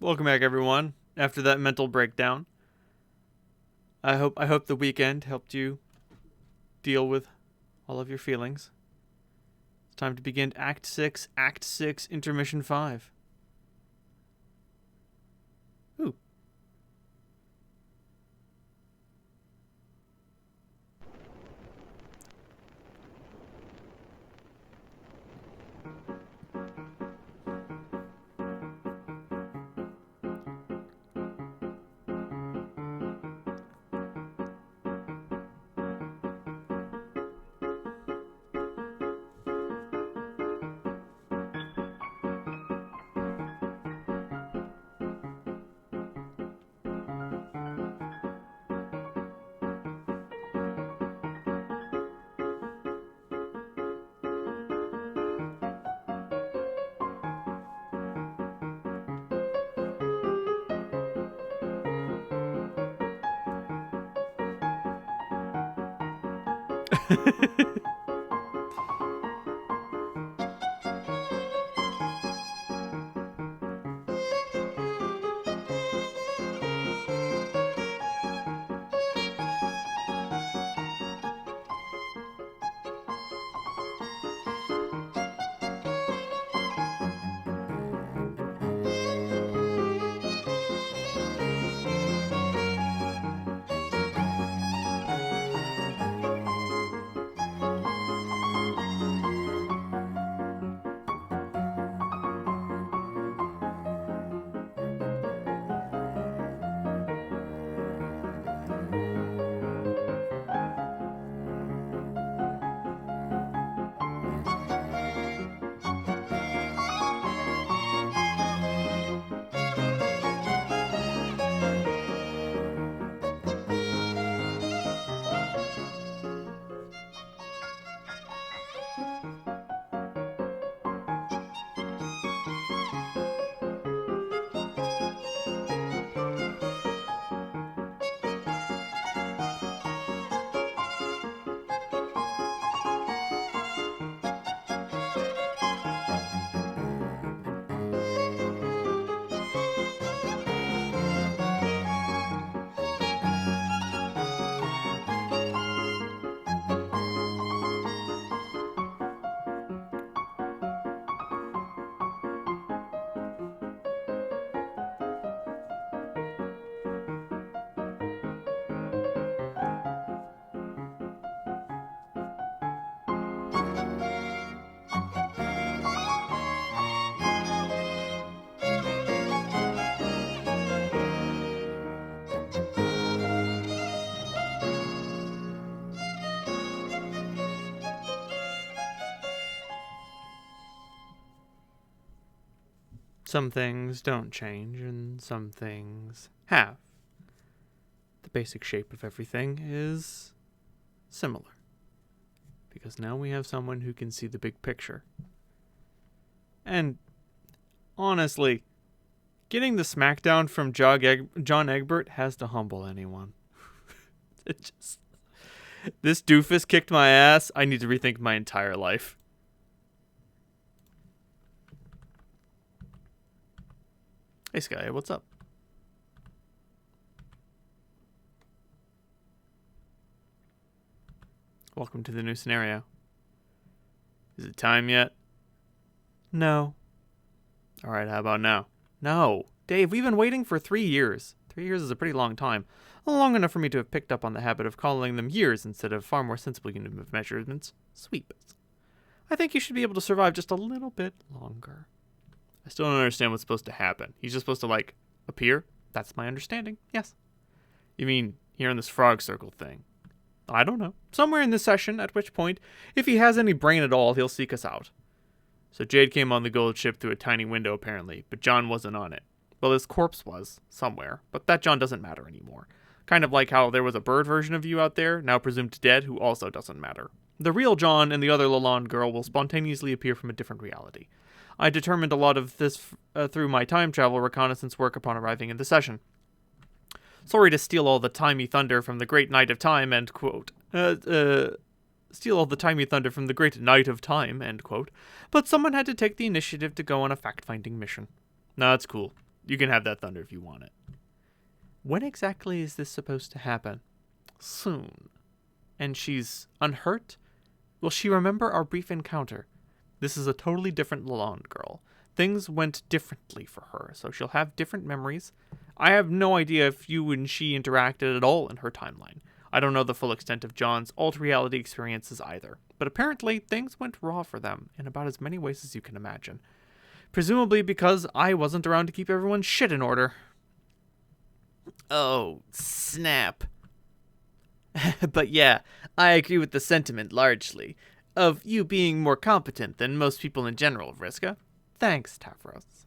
Welcome back, everyone. After that mental breakdown, I hope the weekend helped you deal with all of your feelings. It's time to begin Act 6, Intermission 5. Ooh. Some things don't change, and some things have. The basic shape of everything is similar. Because now we have someone who can see the big picture. And honestly, getting the smackdown from John Egbert has to humble anyone. This doofus kicked my ass. I need to rethink my entire life. Hey, Sky, what's up? Welcome to the new scenario. Is it time yet? No. Alright, how about now? No. Dave, we've been waiting for 3 years. 3 years is a pretty long time. Long enough for me to have picked up on the habit of calling them years instead of far more sensible unit of measurements, sweeps. I think you should be able to survive just a little bit longer. I still don't understand what's supposed to happen. He's just supposed to, appear? That's my understanding, yes. You mean here in this frog circle thing? I don't know. Somewhere in this session, at which point, if he has any brain at all, he'll seek us out. So Jade came on the gold ship through a tiny window, apparently, but John wasn't on it. Well, his corpse was, somewhere, but that John doesn't matter anymore. Kind of like how there was a bird version of you out there, now presumed dead, who also doesn't matter. The real John and the other Lalonde girl will spontaneously appear from a different reality. I determined a lot of this through my time travel reconnaissance work upon arriving in the session. Sorry to steal all the timey thunder from the great night of time, end quote. Steal all the timey thunder from the great night of time, end quote. But someone had to take the initiative to go on a fact-finding mission. Nah, it's cool. You can have that thunder if you want it. When exactly is this supposed to happen? Soon. And she's unhurt? Will she remember our brief encounter? This is a totally different Lalonde girl. Things went differently for her, so she'll have different memories. I have no idea if you and she interacted at all in her timeline. I don't know the full extent of John's alt reality experiences either, but apparently things went raw for them in about as many ways as you can imagine. Presumably because I wasn't around to keep everyone's shit in order. Oh, snap. But yeah, I agree with the sentiment largely, of you being more competent than most people in general, Vriska. Thanks, Tavros.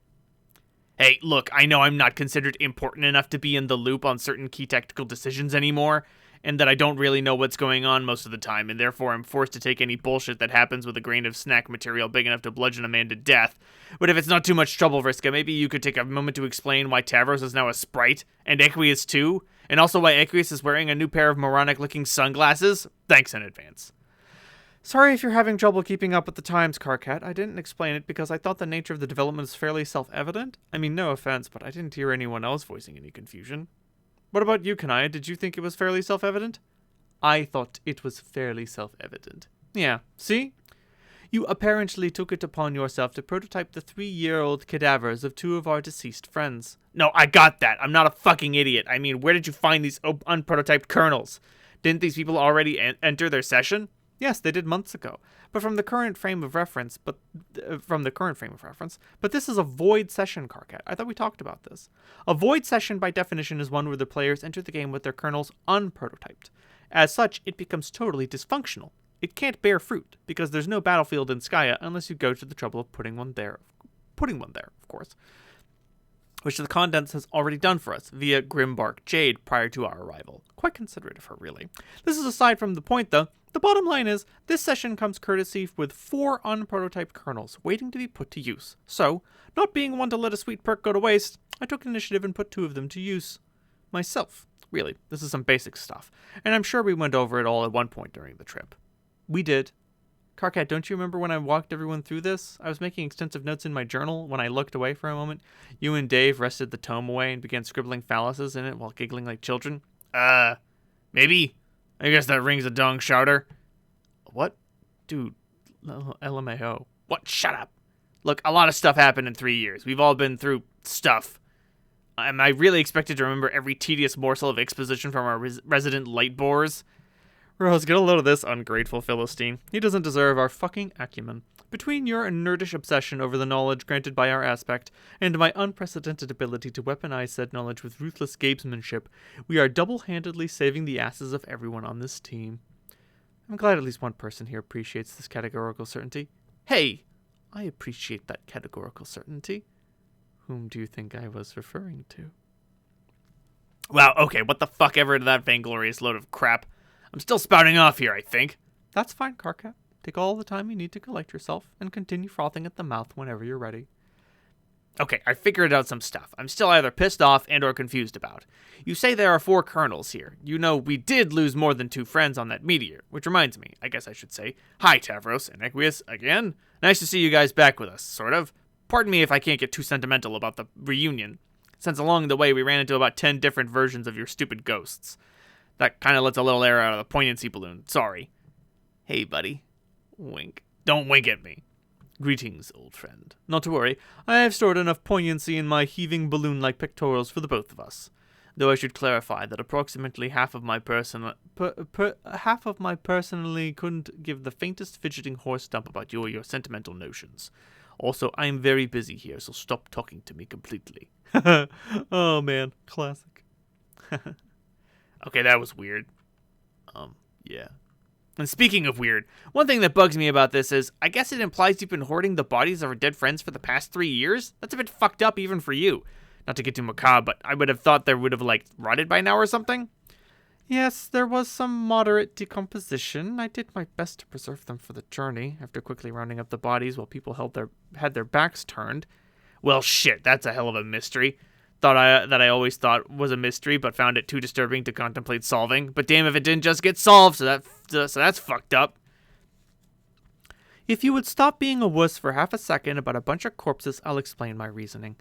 Hey, look, I know I'm not considered important enough to be in the loop on certain key tactical decisions anymore, and that I don't really know what's going on most of the time, and therefore I'm forced to take any bullshit that happens with a grain of snack material big enough to bludgeon a man to death. But if it's not too much trouble, Vriska, maybe you could take a moment to explain why Tavros is now a sprite, and Equius too, and also why Equius is wearing a new pair of moronic-looking sunglasses? Thanks in advance. Sorry if you're having trouble keeping up with the times, Carcat. I didn't explain it because I thought the nature of the development is fairly self-evident. I mean, no offense, but I didn't hear anyone else voicing any confusion. What about you, Kanaya? Did you think it was fairly self-evident? I thought it was fairly self-evident. Yeah, see? You apparently took it upon yourself to prototype the 3-year-old cadavers of 2 of our deceased friends. No, I got that. I'm not a fucking idiot. I mean, where did you find these unprototyped kernels? Didn't these people already enter their session? Yes, they did months ago, but from the current frame of reference. But this is a void session, Carcat. I thought we talked about this. A void session, by definition, is one where the players enter the game with their kernels unprototyped. As such, it becomes totally dysfunctional. It can't bear fruit because there's no battlefield in Skya unless you go to the trouble of putting one there, of course. Which the Condense has already done for us via Grimbark Jade prior to our arrival. Quite considerate of her, really. This is aside from the point, though. The bottom line is, this session comes courtesy with 4 unprototyped kernels waiting to be put to use. So, not being one to let a sweet perk go to waste, I took initiative and put 2 of them to use. Myself. Really, this is some basic stuff, and I'm sure we went over it all at one point during the trip. We did. Carcat, don't you remember when I walked everyone through this? I was making extensive notes in my journal. When I looked away for a moment, you and Dave rested the tome away and began scribbling phalluses in it while giggling like children. Maybe? I guess that rings a dong shouter. What? Dude, LMAO. What? Shut up. Look, a lot of stuff happened in 3 years. We've all been through stuff. Am I really expected to remember every tedious morsel of exposition from our resident light bores? Rose, get a load of this, ungrateful Philistine. He doesn't deserve our fucking acumen. Between your nerdish obsession over the knowledge granted by our aspect, and my unprecedented ability to weaponize said knowledge with ruthless gamesmanship, we are double-handedly saving the asses of everyone on this team. I'm glad at least one person here appreciates this categorical certainty. Hey! I appreciate that categorical certainty. Whom do you think I was referring to? Wow, okay, what the fuck ever to that vainglorious load of crap. I'm still spouting off here, I think. That's fine, Carcat. Take all the time you need to collect yourself, and continue frothing at the mouth whenever you're ready. Okay, I figured out some stuff I'm still either pissed off and or confused about. You say there are 4 kernels here. You know, we did lose more than 2 friends on that meteor, which reminds me, I guess I should say, hi Tavros and Equius again. Nice to see you guys back with us, sort of. Pardon me if I can't get too sentimental about the reunion, since along the way we ran into about 10 different versions of your stupid ghosts. That kind of lets a little air out of the poignancy balloon. Sorry. Hey, buddy. Wink. Don't wink at me. Greetings, old friend. Not to worry. I have stored enough poignancy in my heaving balloon-like pectorals for the both of us. Though I should clarify that approximately half of my personally couldn't give the faintest fidgeting horse stump about you or your sentimental notions. Also, I am very busy here, so stop talking to me completely. Oh, man. Classic. Okay, that was weird. Yeah. And speaking of weird, one thing that bugs me about this is, I guess it implies you've been hoarding the bodies of our dead friends for the past 3 years? That's a bit fucked up even for you. Not to get too macabre, but I would have thought they would have, rotted by now or something? Yes, there was some moderate decomposition. I did my best to preserve them for the journey, after quickly rounding up the bodies while people had their backs turned. Well, shit, that's a hell of a mystery. That I always thought was a mystery, but found it too disturbing to contemplate solving. But damn if it didn't just get solved, so that's fucked up. If you would stop being a wuss for half a second about a bunch of corpses, I'll explain my reasoning.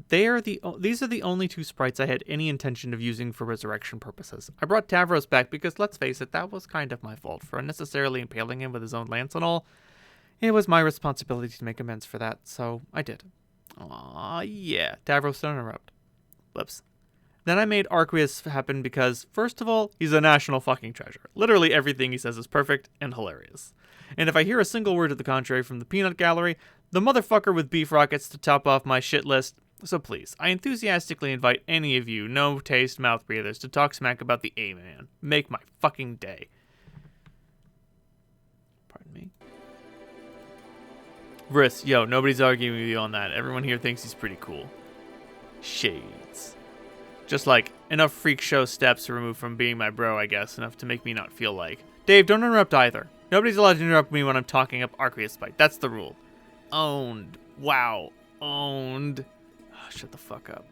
These are the only two sprites I had any intention of using for resurrection purposes. I brought Tavros back because, let's face it, that was kind of my fault for unnecessarily impaling him with his own lance and all. It was my responsibility to make amends for that, so I did. Aw, yeah. Tavros, don't interrupt. Whoops. Then I made Arqueus happen because, first of all, he's a national fucking treasure. Literally everything he says is perfect and hilarious. And if I hear a single word to the contrary from the peanut gallery, the motherfucker with beef rockets to top off my shit list. So please, I enthusiastically invite any of you no-taste mouth breathers to talk smack about the A-Man. Make my fucking day. Pardon me. Vriss, yo, nobody's arguing with you on that. Everyone here thinks he's pretty cool. Shades. Just like, enough freak show steps removed from being my bro, I guess. Enough to make me not feel like. Dave, don't interrupt either. Nobody's allowed to interrupt me when I'm talking up Arqueus fight. That's the rule. Owned. Wow. Owned. Oh, shut the fuck up.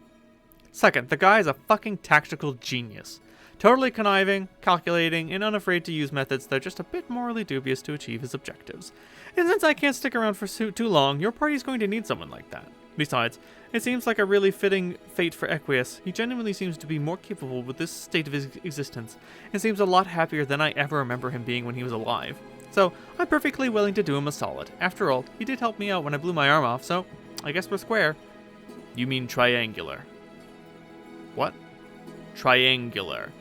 Second, the guy is a fucking tactical genius. Totally conniving, calculating, and unafraid to use methods that are just a bit morally dubious to achieve his objectives. And since I can't stick around for too long, your party's going to need someone like that. Besides, it seems like a really fitting fate for Arqueus. He genuinely seems to be more capable with this state of his existence, and seems a lot happier than I ever remember him being when he was alive. So, I'm perfectly willing to do him a solid. After all, he did help me out when I blew my arm off, so I guess we're square. You mean triangular. What? Triangular.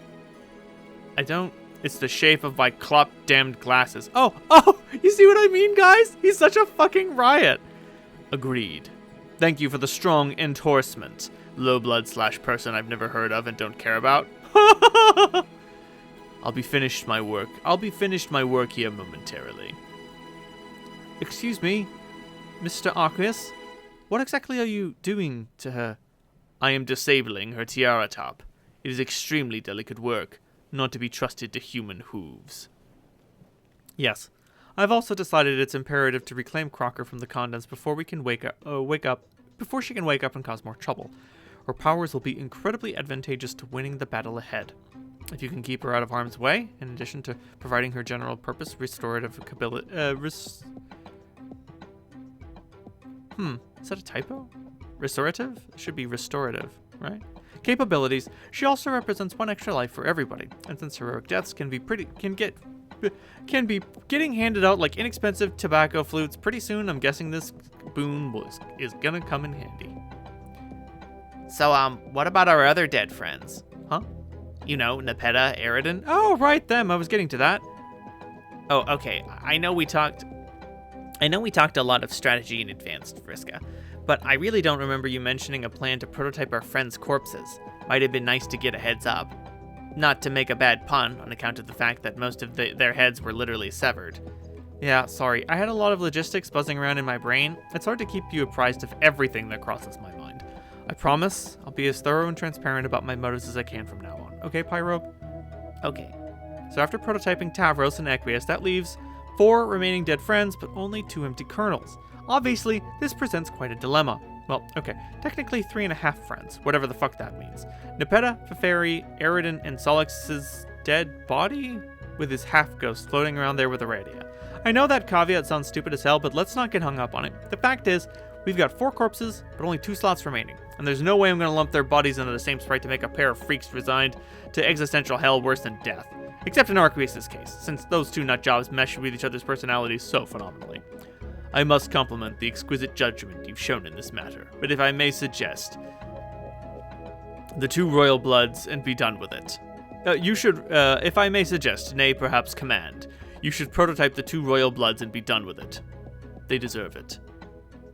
I don't... It's the shape of my clop-damned glasses. Oh! You see what I mean, guys? He's such a fucking riot. Agreed. Thank you for the strong endorsement. Low blood / person I've never heard of and don't care about. I'll be finished my work here momentarily. Excuse me, Mr. Arqueus? What exactly are you doing to her? I am disabling her tiara top. It is extremely delicate work, not to be trusted to human hooves. Yes. I've also decided it's imperative to reclaim Crocker from the Condens before she can wake up and cause more trouble. Her powers will be incredibly advantageous to winning the battle ahead. If you can keep her out of harm's way, in addition to providing her general purpose restorative ability, is that a typo? Restorative? It should be restorative, right? Capabilities. She also represents one extra life for everybody, and since heroic deaths can be getting handed out like inexpensive tobacco flutes pretty soon, I'm guessing this boon is gonna come in handy. So, what about our other dead friends? Huh? You know, Nepeta, Eridan? Oh, right, them. I was getting to that. Oh, okay. I know we talked a lot of strategy in advance, Vriska, but I really don't remember you mentioning a plan to prototype our friends' corpses. Might have been nice to get a heads up. Not to make a bad pun, on account of the fact that most of their heads were literally severed. Yeah, sorry. I had a lot of logistics buzzing around in my brain. It's hard to keep you apprised of everything that crosses my mind. I promise I'll be as thorough and transparent about my motives as I can from now on. Okay, Pyro? Okay. So after prototyping Tavros and Arqueus, that leaves 4 remaining dead friends, but only 2 empty kernels. Obviously, this presents quite a dilemma. Well, okay, technically 3.5 friends, whatever the fuck that means. Nepeta, Feferi, Eridan, and Solix's dead body? With his half-ghost floating around there with Aradia. I know that caveat sounds stupid as hell, but let's not get hung up on it. The fact is, we've got 4 corpses, but only 2 slots remaining. And there's no way I'm going to lump their bodies into the same sprite to make a pair of freaks resigned to existential hell worse than death. Except in Arqueus' case, since those 2 nutjobs mesh with each other's personalities so phenomenally. I must compliment the exquisite judgment you've shown in this matter, but if I may suggest, the 2 royal bloods and be done with it. If I may suggest, nay, perhaps command, you should prototype the 2 royal bloods and be done with it. They deserve it.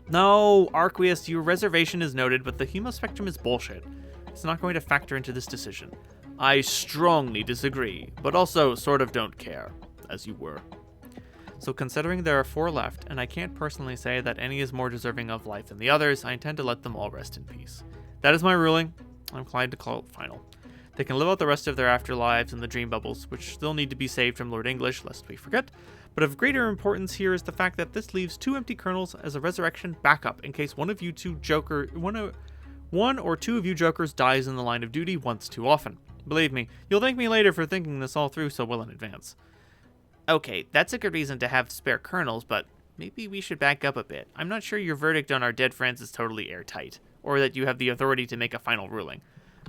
No, Arqueus, your reservation is noted, but the hemospectrum is bullshit. It's not going to factor into this decision. I strongly disagree, but also sort of don't care, as you were. So considering there are 4 left, and I can't personally say that any is more deserving of life than the others, I intend to let them all rest in peace. That is my ruling. I'm inclined to call it final. They can live out the rest of their afterlives in the dream bubbles, which still need to be saved from Lord English, lest we forget. But of greater importance here is the fact that this leaves 2 empty kernels as a resurrection backup in case one or 2 of you jokers dies in the line of duty once too often. Believe me, you'll thank me later for thinking this all through so well in advance. Okay, that's a good reason to have spare kernels, but maybe we should back up a bit. I'm not sure your verdict on our dead friends is totally airtight. or that you have the authority to make a final ruling.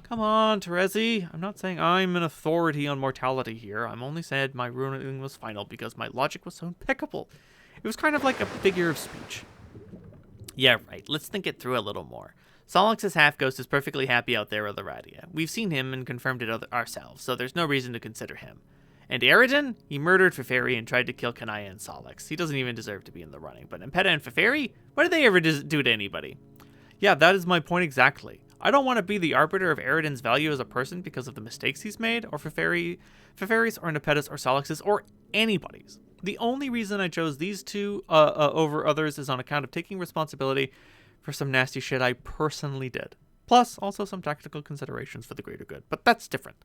Come on, Terezi. I'm not saying I'm an authority on mortality here. I'm only said my ruling was final because my logic was so impeccable. It was kind of like a figure of speech. Yeah, right. Let's think it through a little more. Solix's half-ghost is perfectly happy out there with Aradia. We've seen him and confirmed it ourselves, so there's no reason to consider him. And Aridin? He murdered Feferi and tried to kill Kanaya and Solix. He doesn't even deserve to be in the running. But Impeta and Feferi? What did they ever do to anybody? Yeah, that is my point exactly. I don't want to be the arbiter of Aridin's value as a person because of the mistakes he's made, or Feferi's, or Impeta's, or Solix's, or anybody's. The only reason I chose these two over others is on account of taking responsibility for some nasty shit I personally did. Plus, also some tactical considerations for the greater good. But that's different.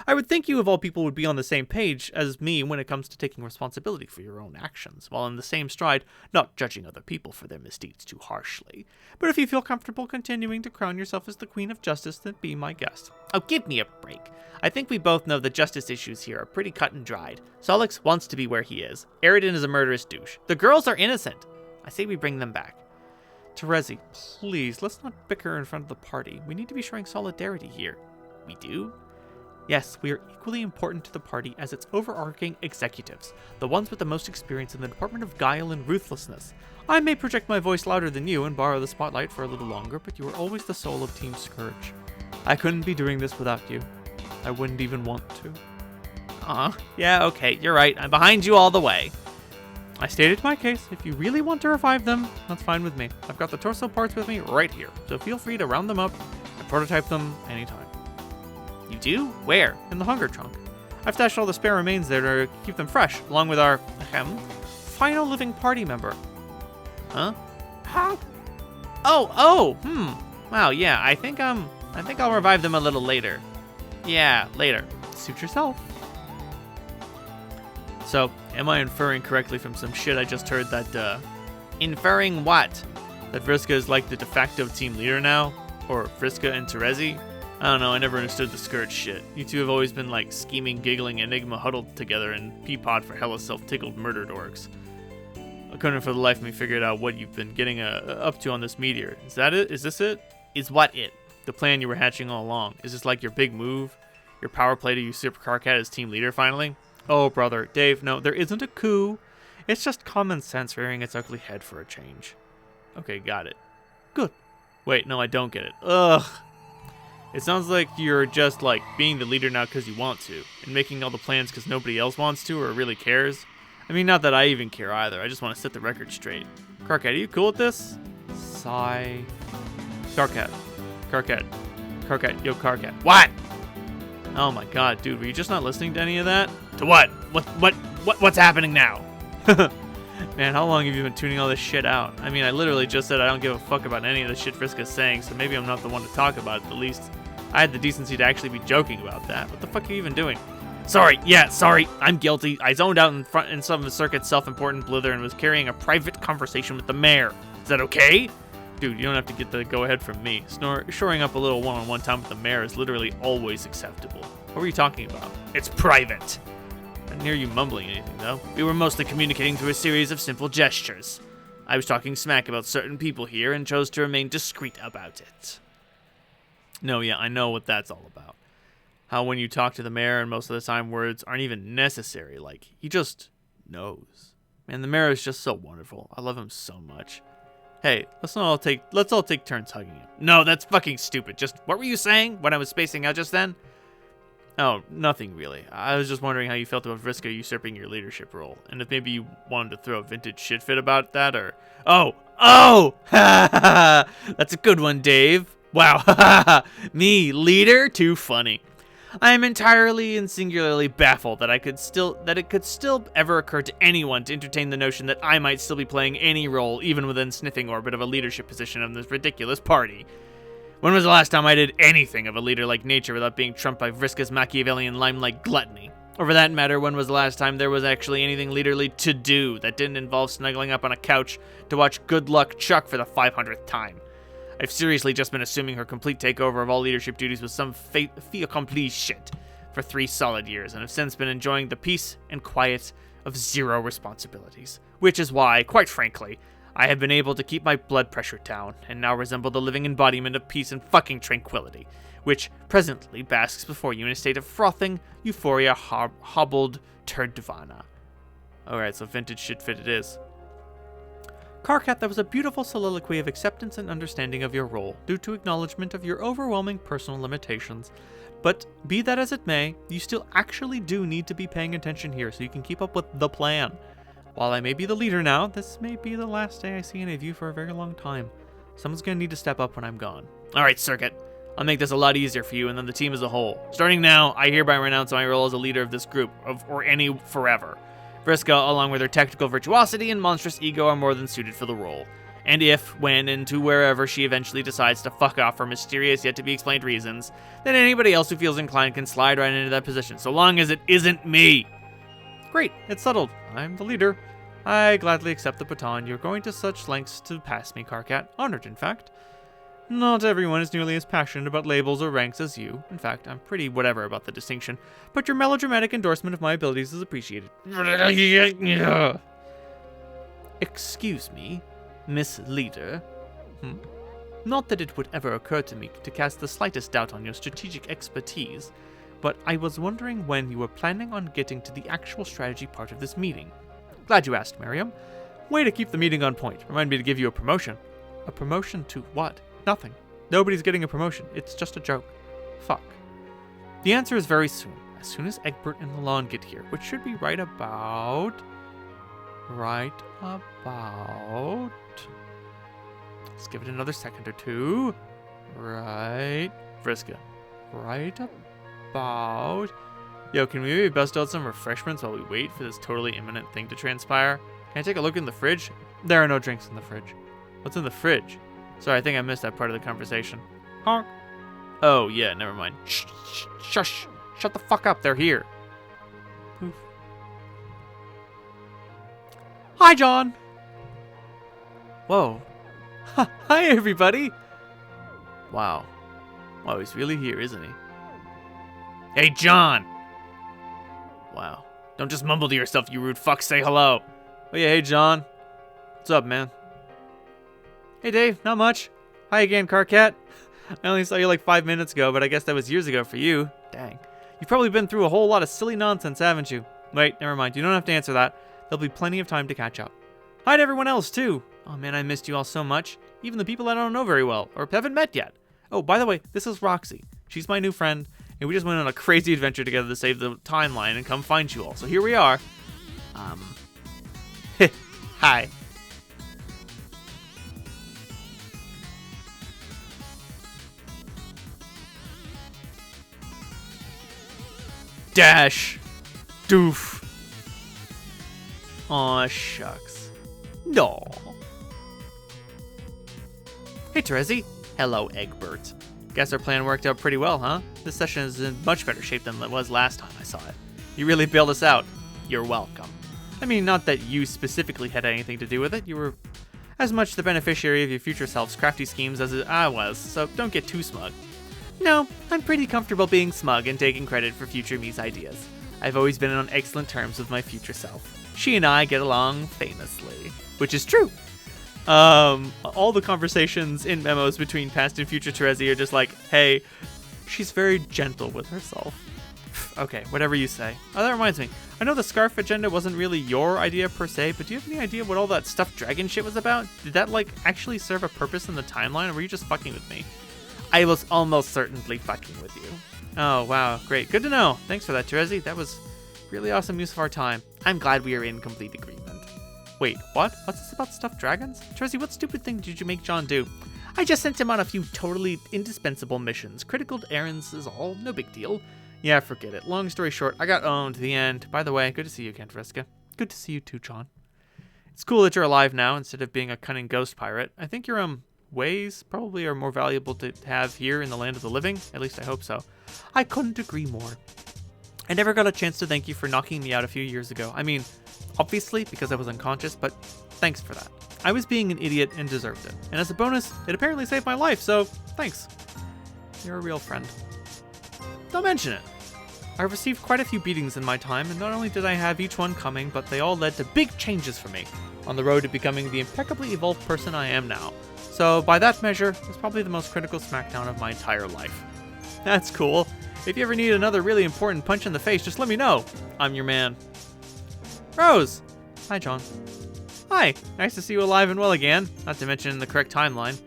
I would think you of all people would be on the same page as me when it comes to taking responsibility for your own actions, while in the same stride, not judging other people for their misdeeds too harshly. But if you feel comfortable continuing to crown yourself as the Queen of Justice, then be my guest. Oh, give me a break. I think we both know the justice issues here are pretty cut and dried. Solix wants to be where he is. Aridin is a murderous douche. The girls are innocent. I say we bring them back. Terezi, please, let's not bicker in front of the party. We need to be showing solidarity here. We do? Yes, we are equally important to the party as its overarching executives, the ones with the most experience in the department of guile and ruthlessness. I may project my voice louder than you and borrow the spotlight for a little longer, but you are always the soul of Team Scourge. I couldn't be doing this without you. I wouldn't even want to. Yeah, okay, you're right. I'm behind you all the way. I stated my case. If you really want to revive them, that's fine with me. I've got the torso parts with me right here, so feel free to round them up and prototype them anytime. You do? Where? In the hunger trunk. I've stashed all the spare remains there to keep them fresh, along with our, final living party member. Huh? Wow, yeah, I think I'll revive them a little later. Yeah, later. Suit yourself. So, am I inferring correctly from some shit I just heard that, Inferring what? That Vriska is like the de facto team leader now? Or Vriska and Terezi? I don't know, I never understood the Scourge shit. You two have always been like scheming, giggling Enigma huddled together in Peapod for hella self-tickled murdered orcs. I couldn't for the life of me figure out what you've been getting up to on this meteor. Is that it? Is this it? Is what it? The plan you were hatching all along. Is this like your big move? Your power play to usurp Karkat as team leader finally? Oh, brother. Dave, no, there isn't a coup. It's just common sense rearing its ugly head for a change. Okay, got it. Good. Wait, no, I don't get it. Ugh. It sounds like you're just, like, being the leader now because you want to, and making all the plans because nobody else wants to or really cares. I mean, not that I even care either. I just want to set the record straight. Karkat, are you cool with this? Sigh. Karkat. Yo, Karkat. What? Oh my god, dude, were you just not listening to any of that? To what? What's happening now? Man, how long have you been tuning all this shit out? I mean, I literally just said I don't give a fuck about any of the shit Vriska's saying, so maybe I'm not the one to talk about it. At least I had the decency to actually be joking about that. What the fuck are you even doing? Sorry, I'm guilty. I zoned out in some of the circuit's self-important blither and was carrying a private conversation with the mayor. Is that okay? Dude, you don't have to get the go-ahead from me. Shoring up a little one-on-one time with the mayor is literally always acceptable. What were you talking about? It's private. I didn't hear you mumbling anything, though. We were mostly communicating through a series of simple gestures. I was talking smack about certain people here and chose to remain discreet about it. No, yeah, I know what that's all about. How when you talk to the mayor and most of the time words aren't even necessary, like, he just knows. Man, the mayor is just so wonderful. I love him so much. Hey, let's all take turns hugging him. No, that's fucking stupid. Just, what were you saying when I was spacing out just then? Oh, nothing really. I was just wondering how you felt about Vriska usurping your leadership role, and if maybe you wanted to throw a vintage shit fit about that, or... Oh! That's a good one, Dave. Wow, me, leader? Too funny. I am entirely and singularly baffled that it could still ever occur to anyone to entertain the notion that I might still be playing any role, even within sniffing orbit of a leadership position of this ridiculous party. When was the last time I did anything of a leader-like nature without being trumped by Vriska's Machiavellian limelight gluttony? Or for that matter, when was the last time there was actually anything leaderly to do that didn't involve snuggling up on a couch to watch Good Luck Chuck for the 500th time? I've seriously just been assuming her complete takeover of all leadership duties was some fait accompli shit for 3 solid years, and have since been enjoying the peace and quiet of zero responsibilities. Which is why, quite frankly, I have been able to keep my blood pressure down, and now resemble the living embodiment of peace and fucking tranquility, which presently basks before you in a state of frothing euphoria hobbled turdvana. Alright, so vintage shit fit it is. Karkat, that was a beautiful soliloquy of acceptance and understanding of your role, due to acknowledgement of your overwhelming personal limitations. But be that as it may, you still actually do need to be paying attention here so you can keep up with the plan. While I may be the leader now, this may be the last day I see any of you for a very long time. Someone's gonna need to step up when I'm gone. Alright, Circuit. I'll make this a lot easier for you and then the team as a whole. Starting now, I hereby renounce my role as a leader of this group, or any forever. Vriska, along with her technical virtuosity and monstrous ego, are more than suited for the role. And if, when, and to wherever she eventually decides to fuck off for mysterious yet to be explained reasons, then anybody else who feels inclined can slide right into that position, so long as it isn't me. Great, it's settled. I'm the leader. I gladly accept the baton. You're going to such lengths to pass me, Karkat. Honored, in fact. Not everyone is nearly as passionate about labels or ranks as you. In fact, I'm pretty whatever about the distinction, but your melodramatic endorsement of my abilities is appreciated. Excuse me, Miss Leader. Not that it would ever occur to me to cast the slightest doubt on your strategic expertise, but I was wondering when you were planning on getting to the actual strategy part of this meeting. Glad you asked, Miriam. Way to keep the meeting on point. Remind me to give you a promotion. A promotion to what? Nothing. Nobody's getting a promotion. It's just a joke. Fuck. The answer is very soon. As soon as Egbert and Lalonde get here, which should be right about... Let's give it another second or two. Right... Vriska. Right about... Yo, can we maybe bust out some refreshments while we wait for this totally imminent thing to transpire? Can I take a look in the fridge? There are no drinks in the fridge. What's in the fridge? Sorry, I think I missed that part of the conversation. Honk. Oh, yeah, never mind. Shh, shh, shush. Shut the fuck up, they're here. Poof. Hi, John. Whoa. Hi, everybody. Wow. Wow, he's really here, isn't he? Hey, John. Wow. Don't just mumble to yourself, you rude fuck. Say hello. Oh, yeah, hey, John. What's up, man? Hey, Dave. Not much. Hi again, Karkat. I only saw you like 5 minutes ago, but I guess that was years ago for you. Dang. You've probably been through a whole lot of silly nonsense, haven't you? Wait, never mind. You don't have to answer that. There'll be plenty of time to catch up. Hi to everyone else, too. Oh, man, I missed you all so much. Even the people I don't know very well, or haven't met yet. Oh, by the way, this is Roxy. She's my new friend, and we just went on a crazy adventure together to save the timeline and come find you all. So here we are. Hi. Dash. Doof. Aw, shucks. No. Hey, Terezi. Hello, Egbert. Guess our plan worked out pretty well, huh? This session is in much better shape than it was last time I saw it. You really bailed us out. You're welcome. I mean, not that you specifically had anything to do with it. You were as much the beneficiary of your future self's crafty schemes as I was, so don't get too smug. No, I'm pretty comfortable being smug and taking credit for future me's ideas. I've always been on excellent terms with my future self. She and I get along famously, which is true. All the conversations in memos between past and future Terezi are just like, hey, she's very gentle with herself. Okay, whatever you say. Oh, that reminds me. I know the scarf agenda wasn't really your idea per se, but do you have any idea what all that stuffed dragon shit was about? Did that, like, actually serve a purpose in the timeline, or were you just fucking with me? I was almost certainly fucking with you. Oh, wow. Great. Good to know. Thanks for that, Terezi. That was really awesome use of our time. I'm glad we are in complete agreement. Wait, what? What's this about stuffed dragons? Terezi, what stupid thing did you make John do? I just sent him on a few totally indispensable missions. Critical errands is all. No big deal. Yeah, forget it. Long story short, I got owned to the end. By the way, good to see you again, Vriska. Good to see you too, John. It's cool that you're alive now instead of being a cunning ghost pirate. I think your ways probably are more valuable to have here in the land of the living. At least I hope so. I couldn't agree more. I never got a chance to thank you for knocking me out a few years ago. I mean, obviously, because I was unconscious, but thanks for that. I was being an idiot and deserved it. And as a bonus, it apparently saved my life, so thanks. You're a real friend. Don't mention it. I've received quite a few beatings in my time, and not only did I have each one coming, but they all led to big changes for me. on the road to becoming the impeccably evolved person I am now. So by that measure, it's probably the most critical smackdown of my entire life. That's cool. If you ever need another really important punch in the face, just let me know. I'm your man. Rose! Hi, John. Hi, nice to see you alive and well again, not to mention the correct timeline.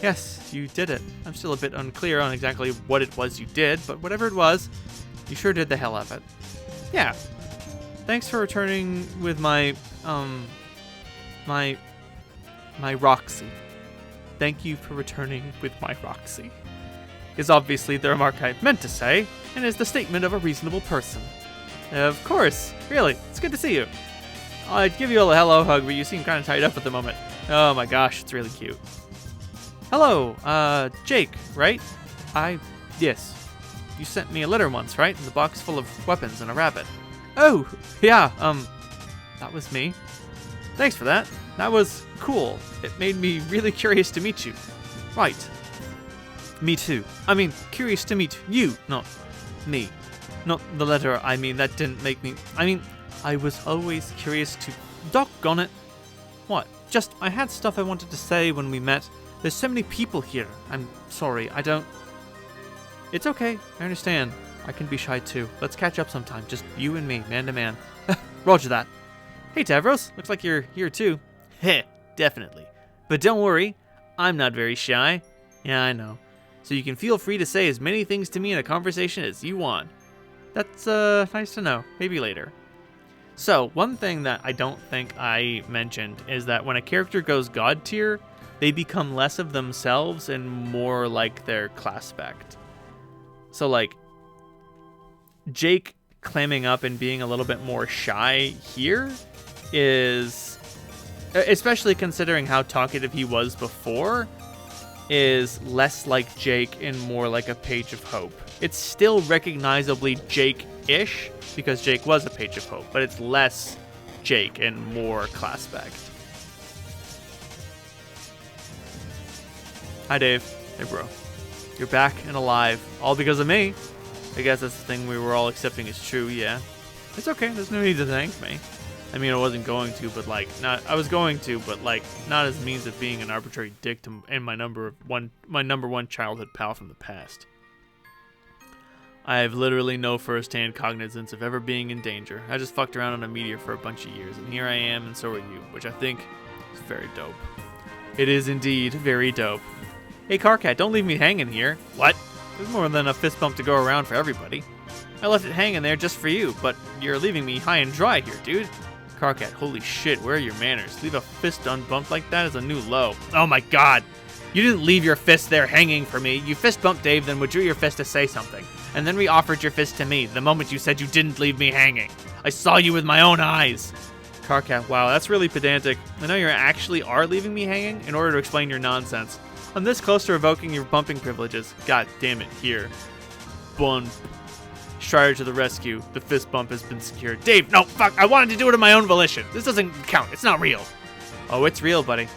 Yes, you did it. I'm still a bit unclear on exactly what it was you did, but whatever it was, you sure did the hell of it. Yeah. Thanks for returning with my Roxy. Thank you for returning with my Roxy. Is obviously the remark I meant to say, and is the statement of a reasonable person. Of course, really, it's good to see you. I'd give you a hello hug, but you seem kind of tied up at the moment. Oh my gosh, it's really cute. Hello, Jake, right? Yes. You sent me a letter once, right? In the box full of weapons and a rabbit. Oh, yeah, that was me. Thanks for that. That was cool. It made me really curious to meet you. Right. Me too. I mean, curious to meet you, not me. Not the letter, I mean, that didn't make me... I was always curious to... Doggone it. What? Just, I had stuff I wanted to say when we met. There's so many people here. I'm sorry, I don't... It's okay, I understand. I can be shy too. Let's catch up sometime, just you and me, man to man. Roger that. Hey Tavros, looks like you're here too. Heh, definitely. But don't worry, I'm not very shy. Yeah, I know. So you can feel free to say as many things to me in a conversation as you want. That's nice to know. Maybe later. So, one thing that I don't think I mentioned is that when a character goes God tier, they become less of themselves and more like their class spect. So, like, Jake clamming up and being a little bit more shy here is, especially considering how talkative he was before, is less like Jake and more like a Page of Hope. It's still recognizably Jake-ish, because Jake was a Page of Hope, but it's less Jake and more class spect. Hi, Dave. Hey, bro. You're back and alive, all because of me. I guess that's the thing we were all accepting is true, yeah. It's okay, there's no need to thank me. I mean, I wasn't going to, but I was going to, but not as means of being an arbitrary dick to my number one childhood pal from the past. I have literally no first-hand cognizance of ever being in danger. I just fucked around on a meteor for a bunch of years, and here I am, and so are you, which I think is very dope. It is indeed very dope. Hey, Carcat, don't leave me hanging here. What? There's more than a fist bump to go around for everybody. I left it hanging there just for you, but you're leaving me high and dry here, dude. Carcat, holy shit, where are your manners? Leave a fist unbumped like that is a new low. Oh my god. You didn't leave your fist there hanging for me. You fist bumped Dave, then withdrew your fist to say something. And then re-offered your fist to me the moment you said you didn't leave me hanging. I saw you with my own eyes. Carcat, wow, that's really pedantic. I know you actually are leaving me hanging in order to explain your nonsense. I'm this close to revoking your bumping privileges. God damn it, here. Bun. Strider to the rescue. The fist bump has been secured. Dave, no, fuck, I wanted to do it of my own volition. This doesn't count, it's not real. Oh, it's real, buddy.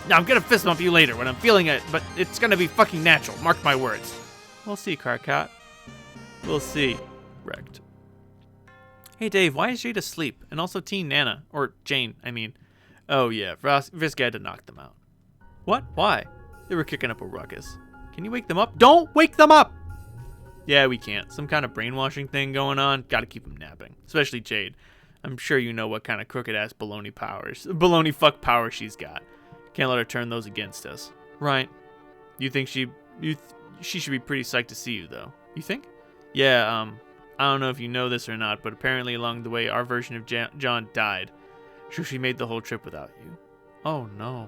Now, I'm gonna fist bump you later when I'm feeling it, but it's gonna be fucking natural, mark my words. We'll see, Carcat. We'll see. Wrecked. Hey, Dave, why is Jade asleep? And also Teen Nana. Or Jane, I mean. Oh, yeah, Visca had to knock them out. What? Why? They were kicking up a ruckus. Can you wake them up? Don't wake them up! Yeah, we can't. Some kind of brainwashing thing going on. Gotta keep them napping. Especially Jade. I'm sure you know what kind of crooked-ass baloney fuck power she's got. Can't let her turn those against us. Right. You think she should be pretty psyched to see you, though. You think? Yeah, I don't know if you know this or not, but apparently along the way, our version of John died. Sure, she made the whole trip without you. Oh, no.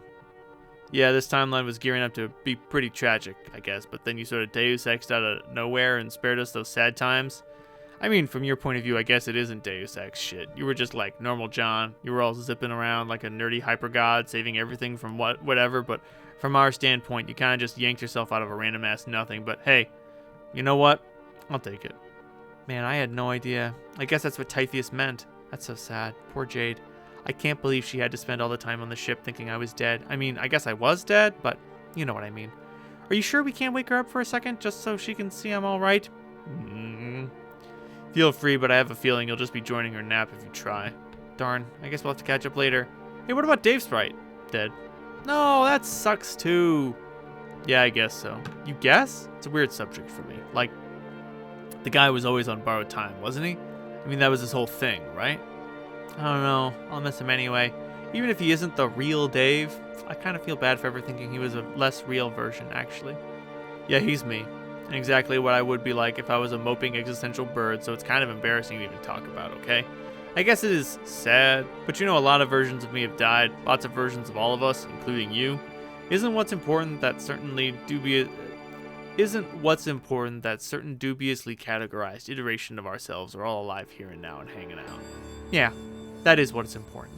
Yeah, this timeline was gearing up to be pretty tragic, I guess, but then you sort of Deus Ex'd out of nowhere and spared us those sad times. I mean, from your point of view, I guess it isn't Deus Ex shit. You were just like normal John. You were all zipping around like a nerdy hyper god, saving everything from whatever, but from our standpoint, you kind of just yanked yourself out of a random ass nothing. But hey, you know what? I'll take it. Man, I had no idea. I guess that's what Typheus meant. That's so sad. Poor Jade. I can't believe she had to spend all the time on the ship thinking I was dead. I mean, I guess I was dead, but you know what I mean. Are you sure we can't wake her up for a second just so she can see I'm all right? Feel free, but I have a feeling you'll just be joining her nap if you try. Darn, I guess we'll have to catch up later. Hey, what about Dave's sprite? Dead. No, that sucks too. Yeah, I guess so. You guess? It's a weird subject for me. Like, the guy was always on borrowed time, wasn't he? I mean, that was his whole thing, right? I don't know. I'll miss him anyway. Even if he isn't the real Dave, I kind of feel bad for ever thinking he was a less real version, actually. Yeah, he's me. And exactly what I would be like if I was a moping existential bird, so it's kind of embarrassing to even talk about, okay? I guess it is sad, but you know, a lot of versions of me have died. Lots of versions of all of us, including you. Isn't what's important that certain dubiously categorized iteration of ourselves are all alive here and now and hanging out? Yeah, that is what's important.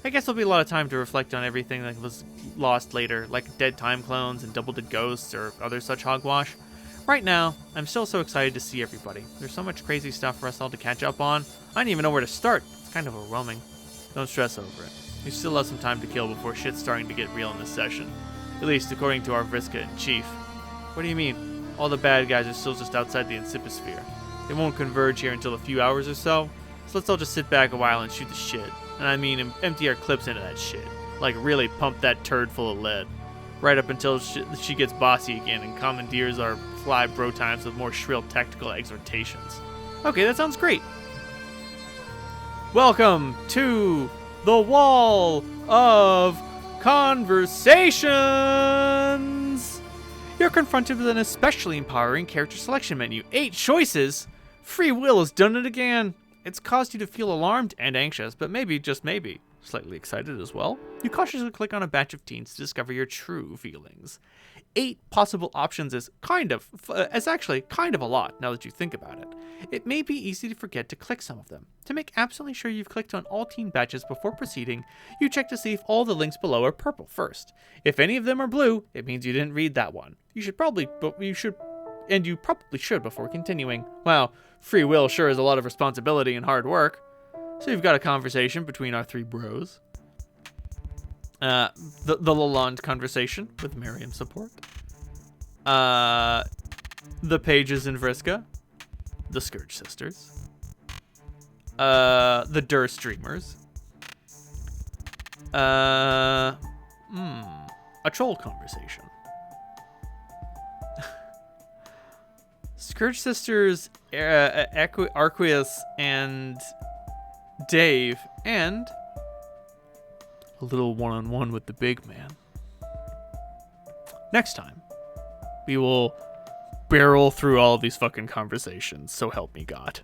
I guess there'll be a lot of time to reflect on everything that was lost later, like dead time clones and double dead ghosts or other such hogwash. Right now, I'm still so excited to see everybody. There's so much crazy stuff for us all to catch up on. I don't even know where to start. It's kind of overwhelming. Don't stress over it. We still have some time to kill before shit's starting to get real in this session. At least according to our Vriska in chief. What do you mean? All the bad guys are still just outside the Inciposphere. They won't converge here until a few hours or so let's all just sit back a while and shoot the shit. And I mean empty our clips into that shit. Like really pump that turd full of lead. Right up until she gets bossy again and commandeers our fly bro times with more shrill tactical exhortations. Okay, that sounds great. Welcome to the Wall of Conversations! You're confronted with an especially empowering character selection menu. 8 choices! Free will has done it again. It's caused you to feel alarmed and anxious, but maybe, just maybe, slightly excited as well. You cautiously click on a batch of teens to discover your true feelings. 8 possible options is actually kind of a lot now that you think about it. It may be easy to forget to click some of them. To make absolutely sure you've clicked on all teen batches before proceeding, you check to see if all the links below are purple first. If any of them are blue, it means you didn't read that one. You probably should before continuing. Wow, free will sure is a lot of responsibility and hard work. So you've got a conversation between our 3 bros. The Lalonde conversation with Miriam support. The Pages in Vriska. The Scourge Sisters. The Dur Streamers. A troll conversation. Scourge Sisters, Arqueus, and Dave, and a little one-on-one with the big man. Next time, we will barrel through all of these fucking conversations, so help me God.